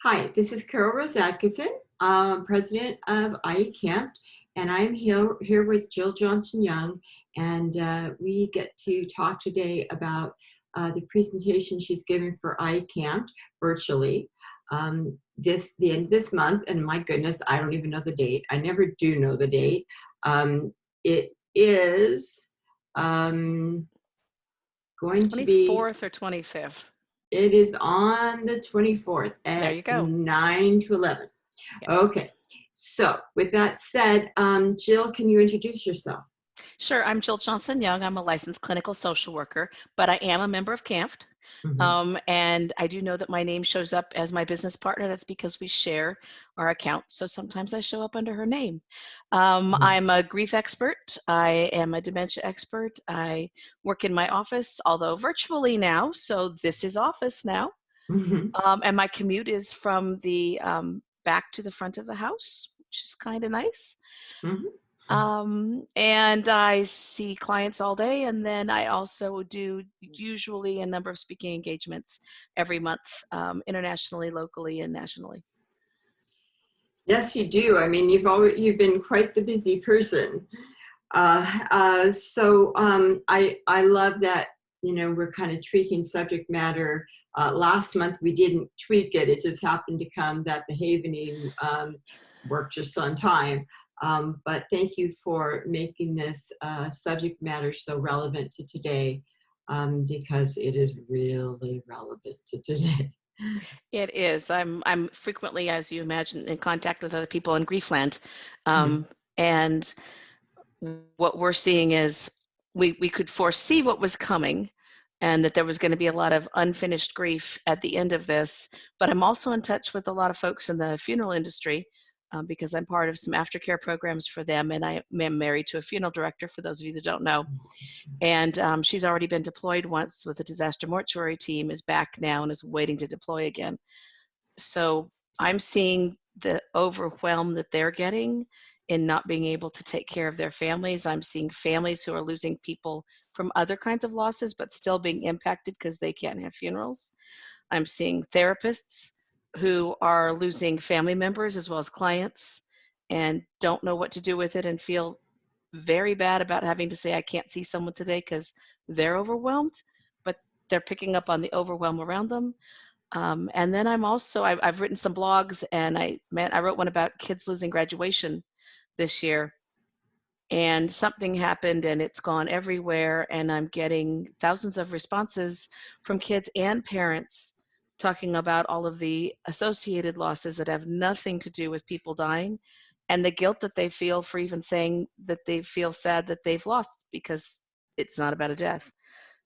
Hi, this is Carol Rose Atkinson, president of IE-CAMFT, and I'm here with Jill Johnson-Young, and we get to talk today about the presentation she's giving for IE-CAMFT virtually the end of this month, and my goodness, I don't even know the date. I never do know the date. It is going to be 24th or 25th. It is on the 24th There at you go. 9 to 11. Yeah. Okay, so with that said, Jill, can you introduce yourself? Sure, I'm Jill Johnson-Young. I'm a licensed clinical social worker, but I am a member of CAMFT. Mhm. And I do know that my name shows up as my business partner. That's because we share our account. So sometimes I show up under her name. Mhm. I'm a grief expert. I am a dementia expert. I work in my office, although virtually now. So this is office now. Mhm. And my commute is from the back to the front of the house, which is kind of nice. Mhm. And I see clients all day, and then I also do usually a number of speaking engagements every month, internationally, locally, and nationally. Yes, you do. I mean, you've been quite the busy person. I love that, we're kind of tweaking subject matter. Last month we didn't tweak it. It just happened to come that the havening worked just on time. But thank you for making this subject matter so relevant to today, because it is really relevant to today. It is. I'm frequently, as you imagine, in contact with other people in Griefland, Mhm. and what we're seeing is we could foresee what was coming and that there was going to be a lot of unfinished grief at the end of this. But I'm also in touch with a lot of folks in the funeral industry because I'm part of some aftercare programs for them. And I am married to a funeral director, for those of you that don't know. And she's already been deployed once with the disaster mortuary team, is back now and is waiting to deploy again. So I'm seeing the overwhelm that they're getting in not being able to take care of their families. I'm seeing families who are losing people from other kinds of losses, but still being impacted because they can't have funerals. I'm seeing therapists who are losing family members as well as clients and don't know what to do with it and feel very bad about having to say, I can't see someone today because they're overwhelmed, but they're picking up on the overwhelm around them. And then I've written some blogs, and I wrote one about kids losing graduation this year, and something happened and it's gone everywhere, and I'm getting thousands of responses from kids and parents talking about all of the associated losses that have nothing to do with people dying, and the guilt that they feel for even saying that they feel sad that they've lost because it's not about a death.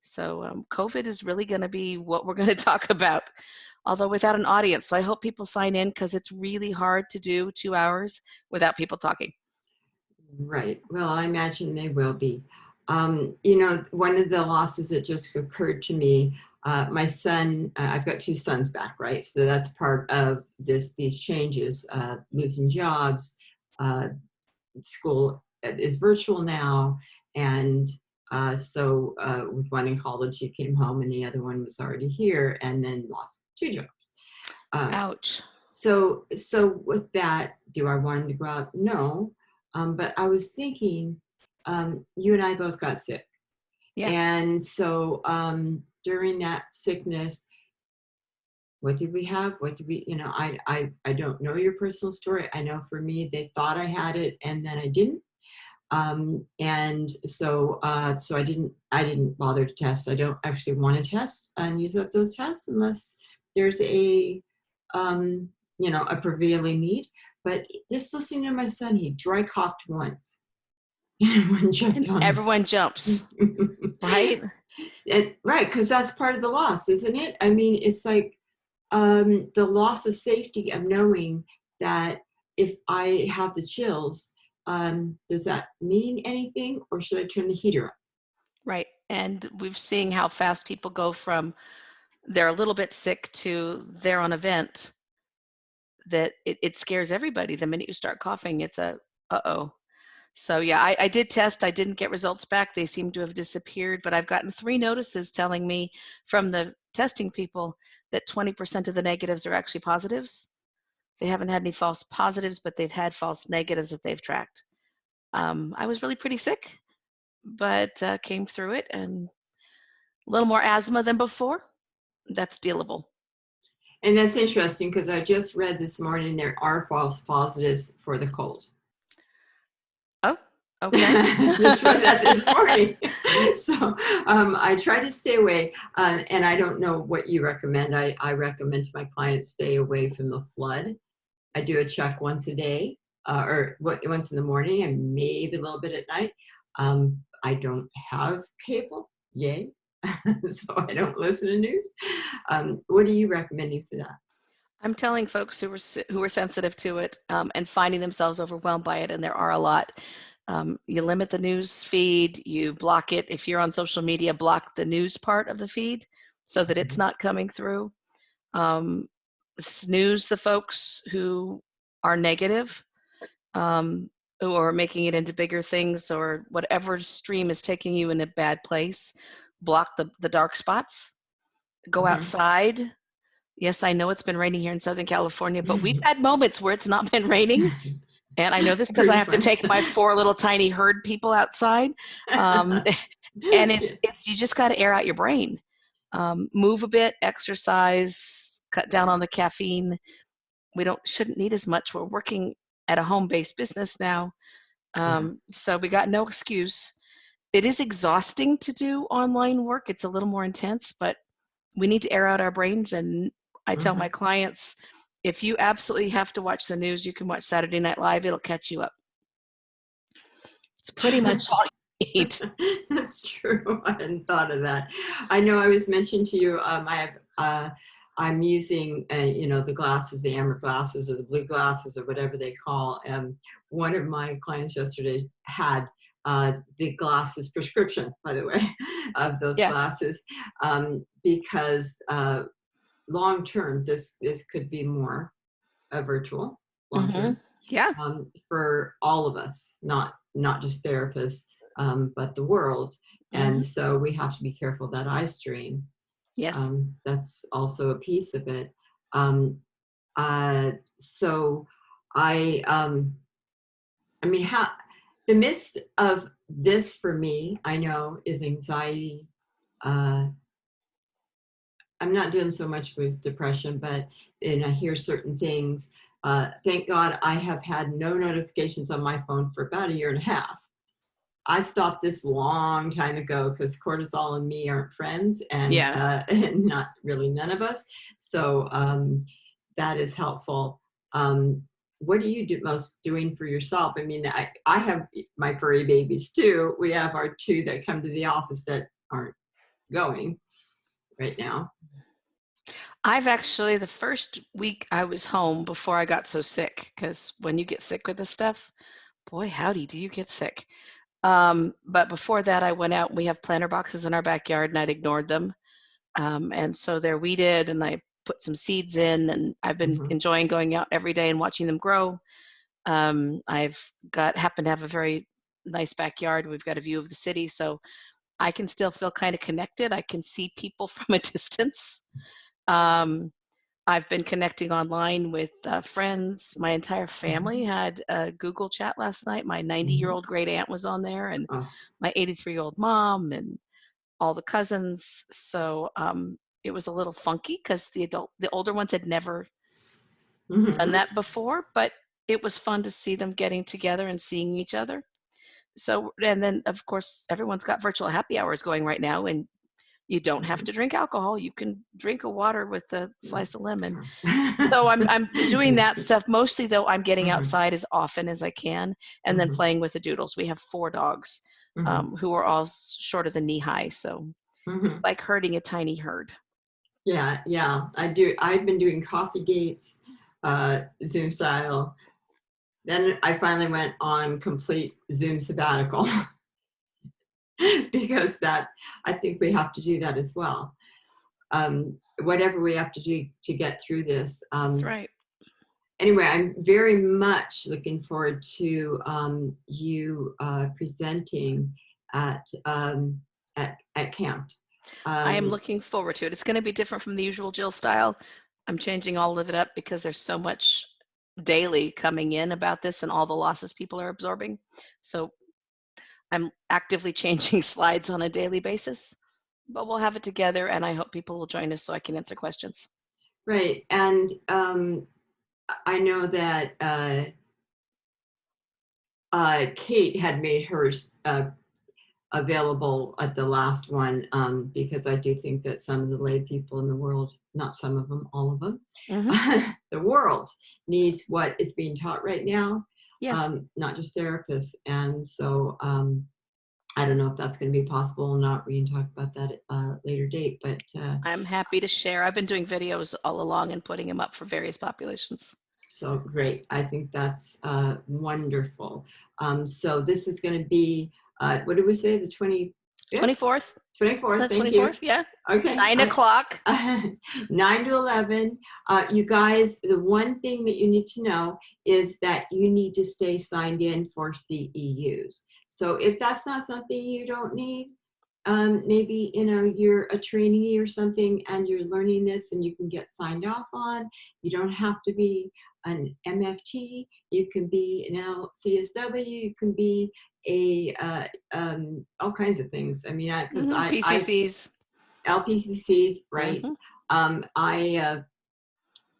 So COVID is really going to be what we're going to talk about, although without an audience. So I hope people sign in because it's really hard to do 2 hours without people talking. Right. Well, I imagine they will be. One of the losses that just occurred to me, my son, I've got two sons back, right? So that's part of these changes, losing jobs. School is virtual now. And with one in college, he came home and the other one was already here and then lost two jobs. Um, Ouch. so with that, do I want him to go out? No. But I was thinking, you and I both got sick. Yeah. And so during that sickness, what did we have? What did we, I don't know your personal story. I know for me, they thought I had it and then I didn't. So I didn't bother to test. I don't actually want to test and use up those tests unless there's um, a prevailing need. But just listening to my son, he dry coughed once. And everyone And jumped on everyone jumps, him. right? Right, because that's part of the loss, isn't it? I mean, it's like the loss of safety of knowing that if I have the chills, does that mean anything or should I turn the heater up? Right. And we've seen how fast people go from they're a little bit sick to they're on a vent, that it scares everybody. The minute you start coughing, it's a uh-oh. So yeah, I did test. I didn't get results back. They seem to have disappeared, but I've gotten 3 notices telling me from the testing people that 20% of the negatives are actually positives. They haven't had any false positives, but they've had false negatives that they've tracked. I was really pretty sick, but came through it, and a little more asthma than before. That's dealable. And that's interesting because I just read this morning there are false positives for the cold. Oh, okay. Just read that this morning. So I try to stay away, and I don't know what you recommend. I recommend to my clients stay away from the flood. I do a check once a day, or once in the morning, and maybe a little bit at night. I don't have cable, yay, so I don't listen to news. What are you recommending for that? I'm telling folks who are sensitive to it and finding themselves overwhelmed by it, and there are a lot. You limit the news feed, you block it. If you're on social media, block the news part of the feed so that it's not coming through. Snooze the folks who are negative, who are making it into bigger things, or whatever stream is taking you in a bad place. Block the dark spots. Go outside. Yes, I know it's been raining here in Southern California, but we've had moments where it's not been raining. And I know this because I have to take my 4 little tiny herd people outside. And it's you just got to air out your brain. Move a bit, exercise, cut down on the caffeine. We shouldn't need as much. We're working at a home-based business now. So we got no excuse. It is exhausting to do online work. It's a little more intense, but we need to air out our brains. And I tell my clients, if you absolutely have to watch the news, you can watch Saturday Night Live. It'll catch you up. It's pretty much all you need. That's true. I hadn't thought of that. I know I was mentioned to you, I'm using, the glasses, the amber glasses or the blue glasses or whatever they call. One of my clients yesterday had the glasses prescription, by the way, of those glasses, because long term, this could be more virtual long term. Yeah. For all of us, not just therapists, but the world. And so we have to be careful of that eye strain. Yes. That's also a piece of it. So I mean, how the midst of this for me, I know, is anxiety. I'm not doing so much with depression, and I hear certain things. Thank God I have had no notifications on my phone for about 1.5 years. I stopped this long time ago because cortisol and me aren't friends, and and not really none of us. So that is helpful. What do you do most doing for yourself? I mean, I have my furry babies too. We have our 2 that come to the office that aren't going right now. I've actually, the first week I was home before I got so sick, because when you get sick with this stuff, boy, howdy, do you get sick. But before that, I went out. We have planter boxes in our backyard, and I'd ignored them. And so they're weeded, and I put some seeds in, and I've been enjoying going out every day and watching them grow. I've happen to have a very nice backyard. We've got a view of the city, so I can still feel kind of connected. I can see people from a distance. I've been connecting online with friends. My entire family had a Google chat last night. My 90-year-old great aunt was on there, and my 83-year-old mom, and all the cousins. So it was a little funky because the older ones had never done that before, but it was fun to see them getting together and seeing each other. So, and then of course, everyone's got virtual happy hours going right now, and you don't have to drink alcohol. You can drink a water with a slice of lemon. So I'm doing that stuff. Mostly though, I'm getting outside as often as I can, and then playing with the doodles. We have 4 dogs who are all shorter than knee high. So like herding a tiny herd. Yeah, I do. I've been doing coffee dates, Zoom style. Then I finally went on complete Zoom sabbatical because I think we have to do that as well. Whatever we have to do to get through this. That's right. anyway, I'm very much looking forward to you presenting at CAMFT. I am looking forward to it. It's going to be different from the usual Jill style. I'm changing all of it up because there's so much daily coming in about this and all the losses people are absorbing. So I'm actively changing slides on a daily basis, but we'll have it together and I hope people will join us so I can answer questions. Right. And I know that Kate had made hers available at the last one, because I do think that some of the lay people in the world, not some of them, all of them, the world needs what is being taught right now, Yes. not just therapists. And so I don't know if that's going to be possible or not. We can talk about that at a later date, but I'm happy to share. I've been doing videos all along and putting them up for various populations. so great. I think that's wonderful. So this is going to be, what did we say, the 25th? 24th? 24th, The thank 24th, you. yeah. Okay. 9 o'clock. 9 to 11. You guys, the one thing that you need to know is that you need to stay signed in for CEUs. So if that's not something you don't need, maybe, you know, you're a trainee or something and you're learning this and you can get signed off on. You don't have to be an MFT. You can be an LCSW. You can be a all kinds of things. I mean, because PCCs. LPCCs, right? I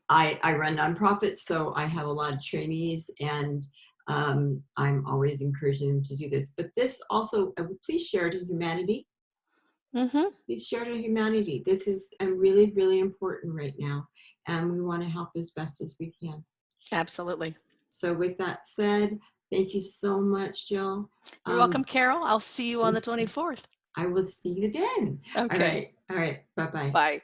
run nonprofits, so I have a lot of trainees, and I'm always encouraging them to do this. But this also, please share to humanity. Please share to humanity. This is really, really important right now, and we want to help as best as we can. Absolutely. So with that said, thank you so much, Jill. You're welcome, Carol. I'll see you on the 24th. I will see you then. Okay. All right. Bye-bye. Bye.